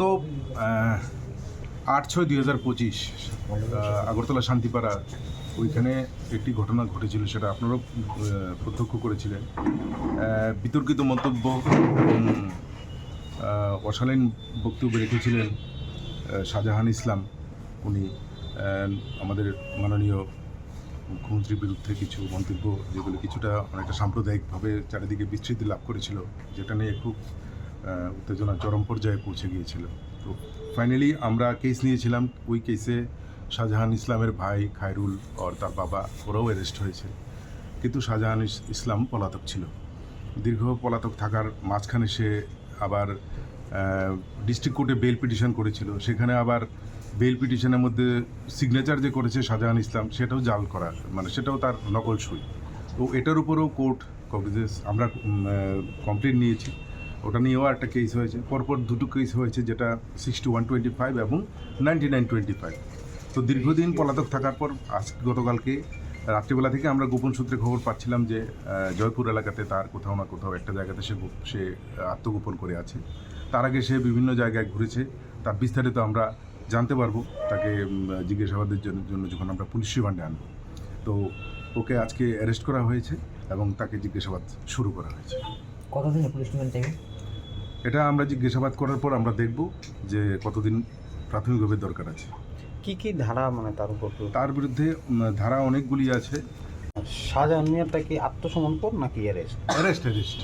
তো 8/6/2025 আগরতলা শান্তিপাড়া ওইখানে একটি ঘটনা ঘটেছিল, সেটা আপনারাও প্রত্যক্ষ করেছিলেন। বিতর্কিত মন্তব্য এবং অশালীন বক্তব্য রেখেছিলেন শাহজাহান ইসলাম। উনি আমাদের মাননীয় মুখ্যমন্ত্রীর বিরুদ্ধে কিছু মন্তব্য, যেগুলো কিছুটা অনেকটা সাম্প্রদায়িকভাবে চারিদিকে বিস্তৃতি লাভ করেছিল, যেটা নিয়ে খুব উত্তেজনা চরম পর্যায়ে পৌঁছে গিয়েছিল। তো ফাইনালি আমরা কেস নিয়েছিলাম। ওই কেসে শাহজাহান ইসলামের ভাই খায়রুল আর তার বাবা ওরাও অ্যারেস্ট হয়েছে, কিন্তু শাহজাহান ইসলাম পলাতক ছিল। দীর্ঘ পলাতক থাকার মাঝখানে সে আবার ডিস্ট্রিক্ট কোর্টে বেল পিটিশন করেছিল। সেখানে আবার বেল পিটিশনের মধ্যে সিগনেচার যে করেছে শাহজাহান ইসলাম, সেটাও জাল করা, মানে সেটাও তার নকল সই। তো এটার উপরেও কোর্ট আমরা কমপ্লেন নিয়েছি। ওটা নিয়েও একটা কেস হয়েছে, পরপর দুটো কেস হয়েছে, যেটা 6125 এবং 9925। তো দীর্ঘদিন পলাতক থাকার পর গতকালকে রাত্রিবেলা থেকে আমরা গোপন সূত্রে খবর পাচ্ছিলাম যে জয়পুর এলাকাতে তার কোথাও না কোথাও একটা জায়গাতে সে আত্মগোপন করে আছে। তার আগে সে বিভিন্ন জায়গায় ঘুরেছে, তার বিস্তারিত আমরা জানতে পারবো তাকে জিজ্ঞাসাবাদের জন্য যখন আমরা পুলিশ রিমান্ডে আনবো। তো ওকে আজকে অ্যারেস্ট করা হয়েছে এবং তাকে জিজ্ঞাসাবাদ শুরু করা হয়েছে। কতদিনে পুলিশ রিমান্ড চাইবে? এটা আমরা জিজ্ঞাসাবাদ করার পর আমরা দেখব যে কতদিন প্রাথমিকভাবে দরকার আছে। কি ধারা তার উপর? তার বিরুদ্ধে ধারা অনেকগুলি আছে। শাহজাহান মিয়ারটা কি আত্মসমর্পণ নাকি অ্যারেস্ট? Arrest arrest